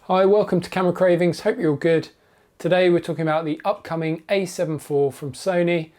Hi, welcome to Camera Cravings, hope you're all good. Today we're talking about the upcoming A7IV from Sony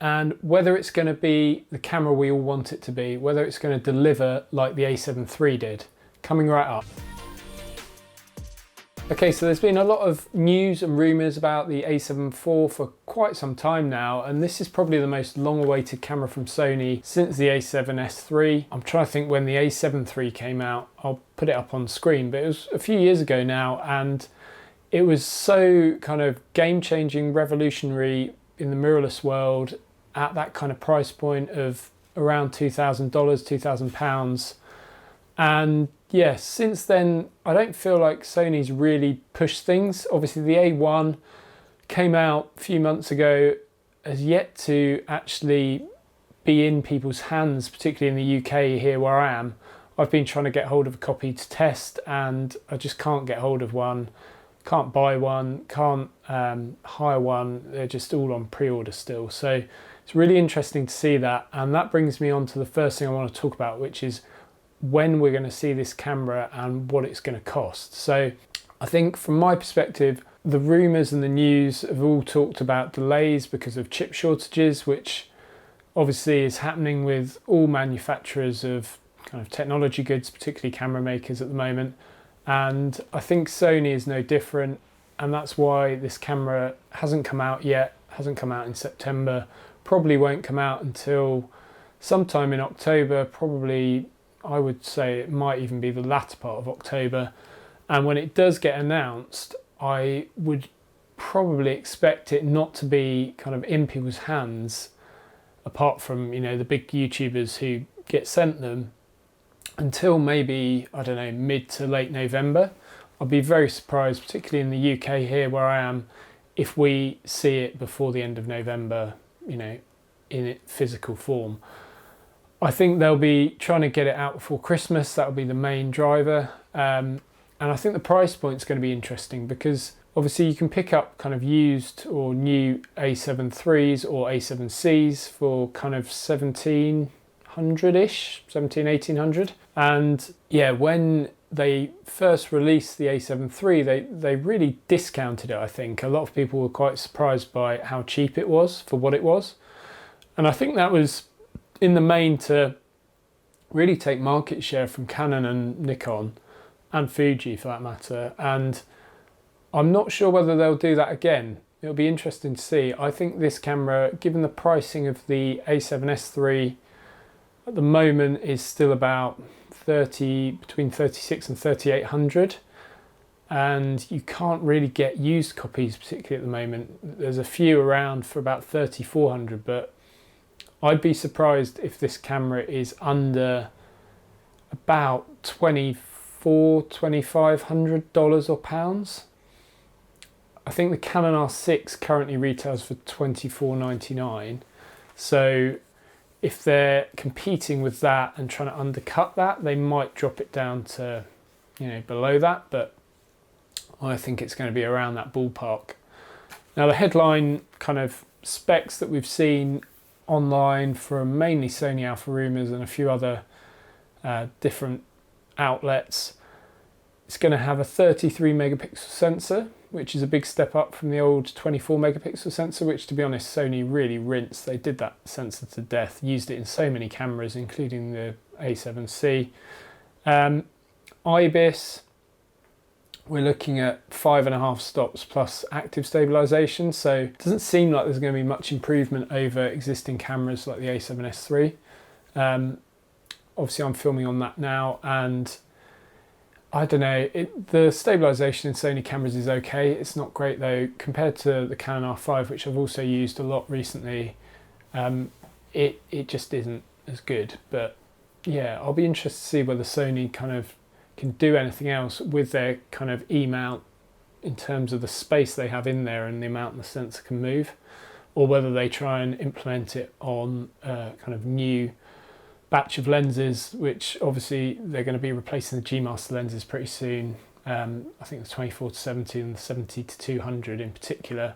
and whether it's going to be the camera we all want it to be, whether it's going to deliver like the A7 III did. Coming right up. Okay, so there's been a lot of news and rumours about the A7IV for quite some time now, and this is probably the most long-awaited camera from Sony since the A7S III. I'm trying to think when the A7 III came out. I'll put it up on screen, but it was a few years ago now, and it was so kind of game-changing, revolutionary in the mirrorless world at that kind of price point of around $2,000, £2,000. And yeah, since then, I don't feel like Sony's really pushed things. Obviously, the A1 came out a few months ago, has yet to actually be in people's hands, particularly in the UK here where I am. I've been trying to get hold of a copy to test and I just can't get hold of one. Can't buy one, can't hire one. They're just all on pre-order still. So it's really interesting to see that. And that brings me on to the first thing I want to talk about, which is when we're going to see this camera and what it's going to cost. So I think from my perspective, the rumours and the news have all talked about delays because of chip shortages, which obviously is happening with all manufacturers of kind of technology goods, particularly camera makers at the moment. And I think Sony is no different, and that's why this camera hasn't come out yet, hasn't come out in September, probably won't come out until sometime in October, probably I would say it might even be the latter part of October. And when it does get announced, I would probably expect it not to be kind of in people's hands, apart from, you know, the big YouTubers who get sent them, until maybe, I don't know, mid to late November. I'd be very surprised, particularly in the UK here where I am, if we see it before the end of November, you know, in its physical form. I think they'll be trying to get it out before Christmas. That'll be the main driver. And I think the price point is going to be interesting because obviously you can pick up kind of used or new A7 IIIs or A7Cs for kind of 1700-ish, 1800. And yeah, when they first released the A7 III, they really discounted it, I think. A lot of people were quite surprised by how cheap it was for what it was. And I think that was in the main to really take market share from Canon and Nikon and Fuji for that matter. And I'm not sure whether they'll do that again. It'll be interesting to see. I think this camera, given the pricing of the A7S III at the moment, is still about between 36 and 3800. And you can't really get used copies, particularly at the moment. There's a few around for about 3400, but I'd be surprised if this camera is under about $2,500 or pounds. I think the Canon R6 currently retails for $24.99. So if they're competing with that and trying to undercut that, they might drop it down to, you know, below that, but I think it's going to be around that ballpark. Now the headline kind of specs that we've seen online from mainly Sony Alpha Rumours and a few other different outlets, it's going to have a 33 megapixel sensor, which is a big step up from the old 24 megapixel sensor, which, to be honest, Sony really rinsed. They did that sensor to death, used it in so many cameras, including the A7C. IBIS, we're looking at 5.5 stops plus active stabilization, so it doesn't seem like there's going to be much improvement over existing cameras like the A7S III. Obviously I'm filming on that now, and I don't know, the stabilization in Sony cameras is okay. It's not great though, compared to the Canon R5, which I've also used a lot recently. It just isn't as good, but yeah, I'll be interested to see whether Sony kind of can do anything else with their kind of E-mount in terms of the space they have in there and the amount the sensor can move, or whether they try and implement it on kind of new batch of lenses, which obviously they're going to be replacing the G Master lenses pretty soon. I think the 24-70 and the 70-200 in particular.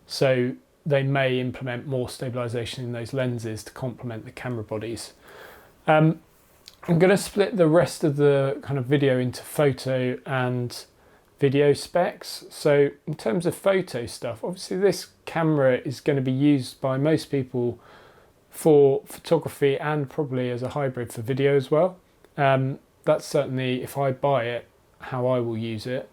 So they may implement more stabilization in those lenses to complement the camera bodies. I'm going to split the rest of the kind of video into photo and video specs. So in terms of photo stuff, obviously this camera is going to be used by most people for photography and probably as a hybrid for video as well. That's certainly, if I buy it, how I will use it.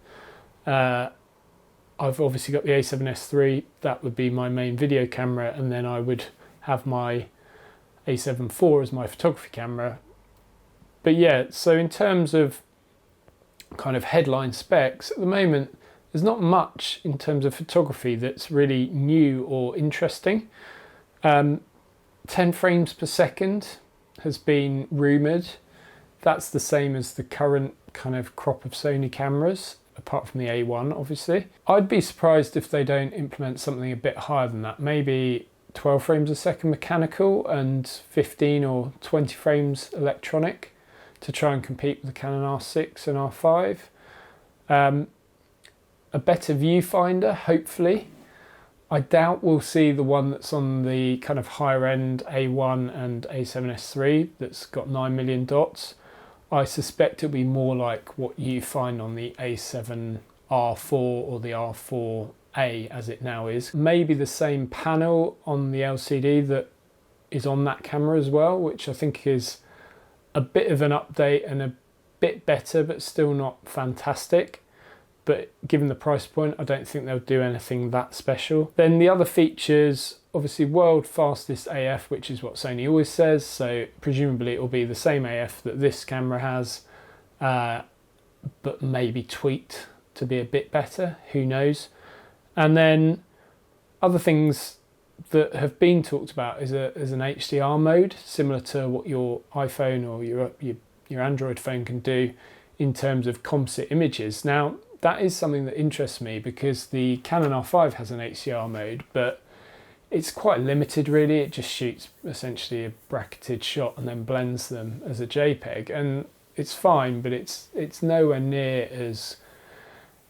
I've obviously got the A7S III, that would be my main video camera, and then I would have my A7IV as my photography camera. But yeah, so in terms of kind of headline specs, at the moment there's not much in terms of photography that's really new or interesting. 10 frames per second has been rumoured. That's the same as the current kind of crop of Sony cameras, apart from the A1 obviously. I'd be surprised if they don't implement something a bit higher than that, maybe 12 frames a second mechanical and 15 or 20 frames electronic, to try and compete with the Canon R6 and R5. A better viewfinder, hopefully. I doubt we'll see the one that's on the kind of higher end A1 and A7S III that's got 9 million dots. I suspect it'll be more like what you find on the A7R4 or the R4A as it now is. Maybe the same panel on the LCD that is on that camera as well, which I think is a bit of an update and a bit better, but still not fantastic. But given the price point, I don't think they'll do anything that special. Then the other features, obviously world fastest AF, which is what Sony always says. So presumably it will be the same AF that this camera has, but maybe tweaked to be a bit better, who knows. And then other things that have been talked about is an HDR mode, similar to what your iPhone or your Android phone can do in terms of composite images. Now, that is something that interests me because the Canon R5 has an HDR mode, but it's quite limited really. It just shoots essentially a bracketed shot and then blends them as a JPEG, and it's fine, but it's nowhere near as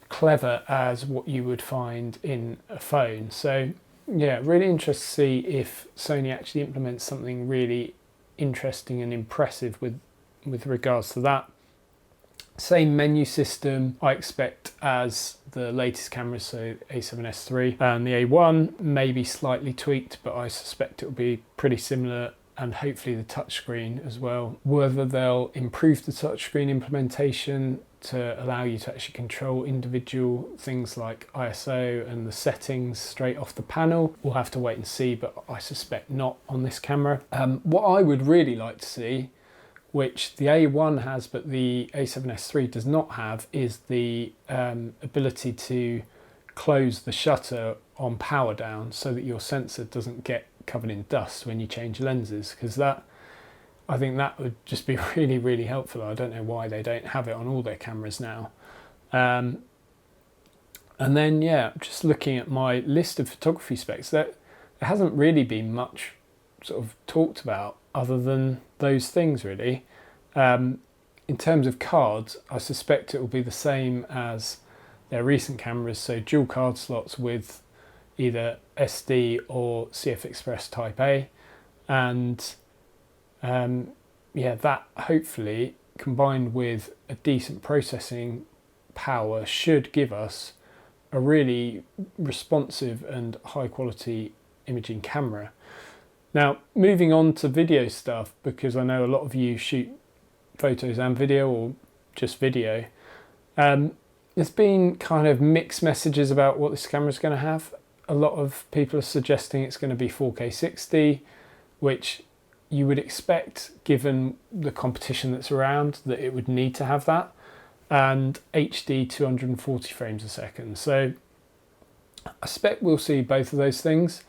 clever as what you would find in a phone. So yeah, really interested to see if Sony actually implements something really interesting and impressive with regards to that. Same menu system I expect as the latest cameras, so A7S III and the A1, maybe slightly tweaked, but I suspect it will be pretty similar, and hopefully the touchscreen as well. Whether they'll improve the touchscreen implementation to allow you to actually control individual things like ISO and the settings straight off the panel, we'll have to wait and see, but I suspect not on this camera. What I would really like to see, which the A1 has but the A7S III does not have, is the ability to close the shutter on power down so that your sensor doesn't get covered in dust when you change lenses, because I think that would just be really, really helpful. I don't know why they don't have it on all their cameras now. And then, yeah, just looking at my list of photography specs, there hasn't really been much sort of talked about other than those things, really. In terms of cards, I suspect it will be the same as their recent cameras, so dual card slots with either SD or CF Express Type A, and yeah, that hopefully combined with a decent processing power should give us a really responsive and high quality imaging camera. Now, moving on to video stuff, because I know a lot of you shoot photos and video, or just video. There's been kind of mixed messages about what this camera is going to have. A lot of people are suggesting it's going to be 4K 60, which you would expect given the competition that's around that it would need to have that, and HD 240 frames a second. So I suspect we'll see both of those things.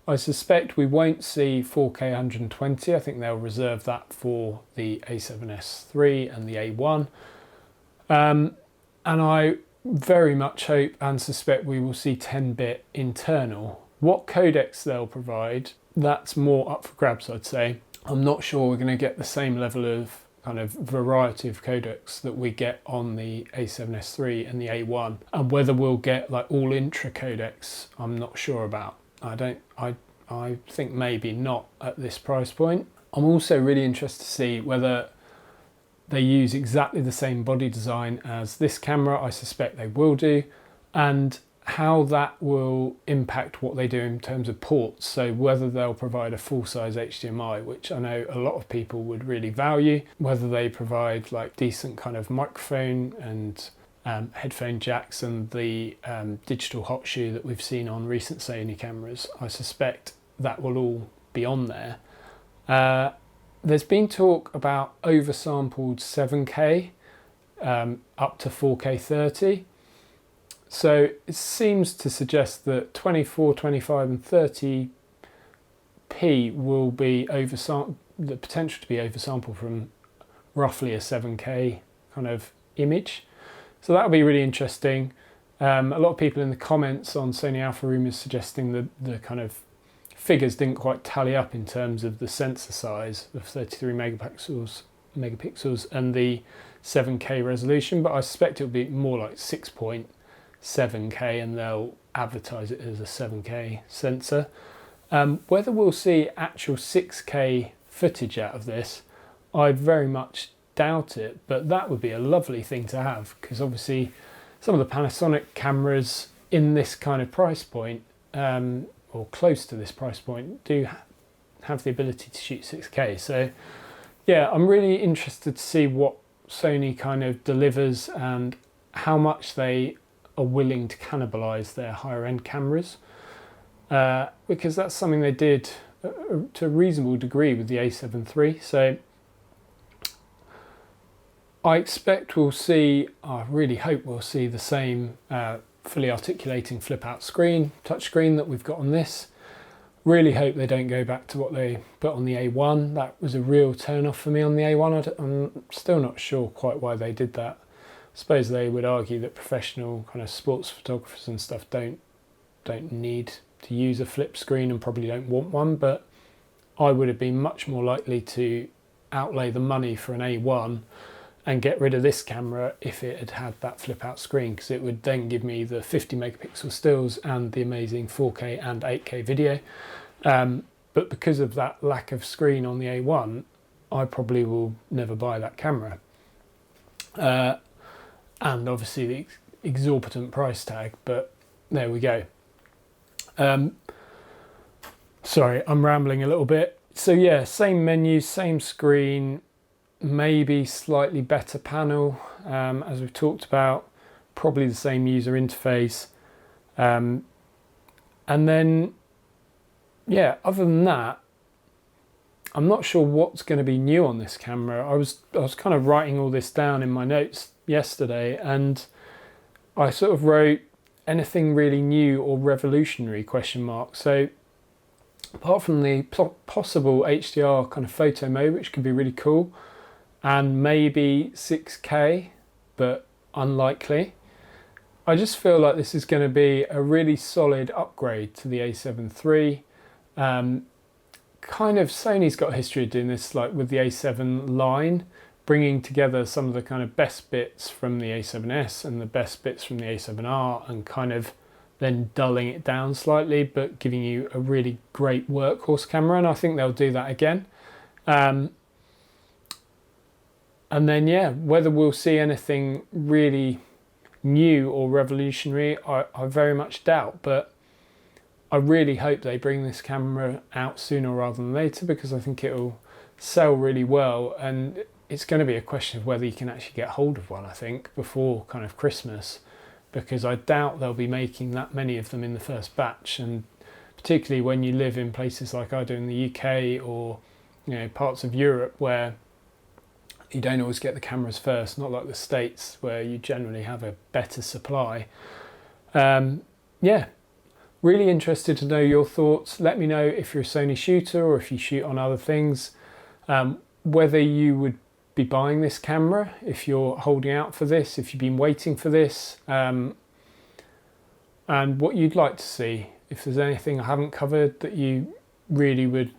I suspect we won't see 4K 120. I think they'll reserve that for the A7S III and the A1. And I very much hope and suspect we will see 10-bit internal. What codecs they'll provide, that's more up for grabs, I'd say. I'm not sure we're going to get the same level of kind of variety of codecs that we get on the A7S III and the A1. And whether we'll get like all intra codecs, I'm not sure about. I think maybe not at this price point. I'm also really interested to see whether they use exactly the same body design as this camera. I suspect they will do, and how that will impact what they do in terms of ports. So whether they'll provide a full-size HDMI, which I know a lot of people would really value, whether they provide like decent kind of microphone and headphone jacks and the digital hot shoe that we've seen on recent Sony cameras. I suspect that will all be on there. There's been talk about oversampled 7K up to 4K 30. So it seems to suggest that 24, 25 and 30p will be the potential to be oversampled from roughly a 7K kind of image. So that'll be really interesting. A lot of people in the comments on Sony Alpha Rumours suggesting that the kind of figures didn't quite tally up in terms of the sensor size of 33 megapixels and the 7K resolution, but I suspect it'll be more like 6.7K and they'll advertise it as a 7K sensor. Whether we'll see actual 6K footage out of this, I very much doubt it, but that would be a lovely thing to have, because obviously some of the Panasonic cameras in this kind of price point, or close to this price point, do have the ability to shoot 6K. So yeah, I'm really interested to see what Sony kind of delivers and how much they are willing to cannibalize their higher end cameras, because that's something they did to a reasonable degree with the A7 III. So I expect we'll see, I really hope we'll see the same fully articulating flip out screen, touchscreen that we've got on this. Really hope they don't go back to what they put on the A1. That was a real turn off for me on the A1. I'm still not sure quite why they did that. I suppose they would argue that professional kind of sports photographers and stuff don't need to use a flip screen and probably don't want one, but I would have been much more likely to outlay the money for an A1 and get rid of this camera if it had had that flip out screen, because it would then give me the 50 megapixel stills and the amazing 4K and 8K video. But because of that lack of screen on the A1, I probably will never buy that camera. And obviously the exorbitant price tag, but there we go. Sorry, I'm rambling a little bit. So yeah, same menu, same screen, maybe slightly better panel, as we've talked about, probably the same user interface. And then, yeah, other than that, I'm not sure what's going to be new on this camera. I was kind of writing all this down in my notes yesterday, and I sort of wrote anything really new or revolutionary ? So apart from the possible HDR kind of photo mode, which could be really cool, and maybe 6K, but unlikely, I just feel like this is going to be a really solid upgrade to the A7 III. Kind of Sony's got a history of doing this, like with the A7 line, bringing together some of the kind of best bits from the A7S and the best bits from the A7R and kind of then dulling it down slightly, but giving you a really great workhorse camera, and I think they'll do that again. And then, yeah, whether we'll see anything really new or revolutionary, I very much doubt, but I really hope they bring this camera out sooner rather than later, because I think it'll sell really well, and it's going to be a question of whether you can actually get hold of one, I think, before kind of Christmas, because I doubt they'll be making that many of them in the first batch, and particularly when you live in places like I do in the UK, or parts of Europe where you don't always get the cameras first, not like the States where you generally have a better supply. Yeah, really interested to know your thoughts. Let me know if you're a Sony shooter or if you shoot on other things, whether you would be buying this camera, if you're holding out for this, if you've been waiting for this, and what you'd like to see. If there's anything I haven't covered that you really would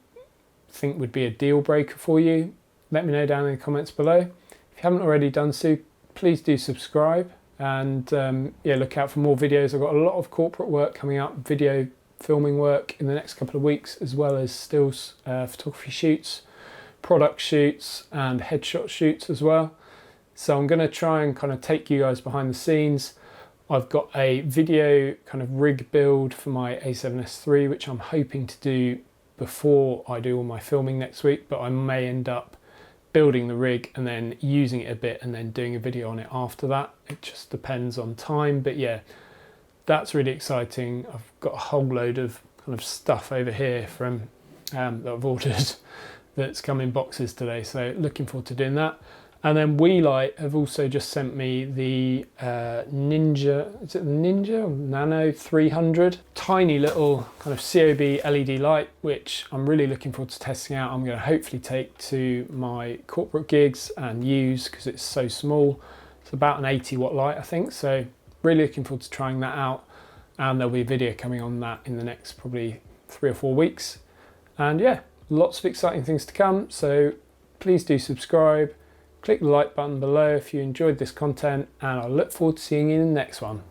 think would be a deal breaker for you, let me know down in the comments below. If you haven't already done so, please do subscribe, and yeah, look out for more videos. I've got a lot of corporate work coming up, video filming work in the next couple of weeks, as well as stills photography shoots product shoots and headshot shoots as well. So I'm going to try and kind of take you guys behind the scenes. I've got a video kind of rig build for my A7S III, which I'm hoping to do before I do all my filming next week, but I may end up building the rig and then using it a bit and then doing a video on it after that. It just depends on time, but yeah, that's really exciting. I've got a whole load of kind of stuff over here from that I've ordered that's come in boxes today, so looking forward to doing that. And then Wheelight have also just sent me the Ninja, is it the Ninja or Nano 300? Tiny little kind of COB LED light, which I'm really looking forward to testing out. I'm going to hopefully take to my corporate gigs and use because it's so small. It's about an 80 watt light, I think. So really looking forward to trying that out. And there'll be a video coming on that in the next probably 3 or 4 weeks. And yeah, lots of exciting things to come. So please do subscribe. Click the like button below if you enjoyed this content, and I look forward to seeing you in the next one.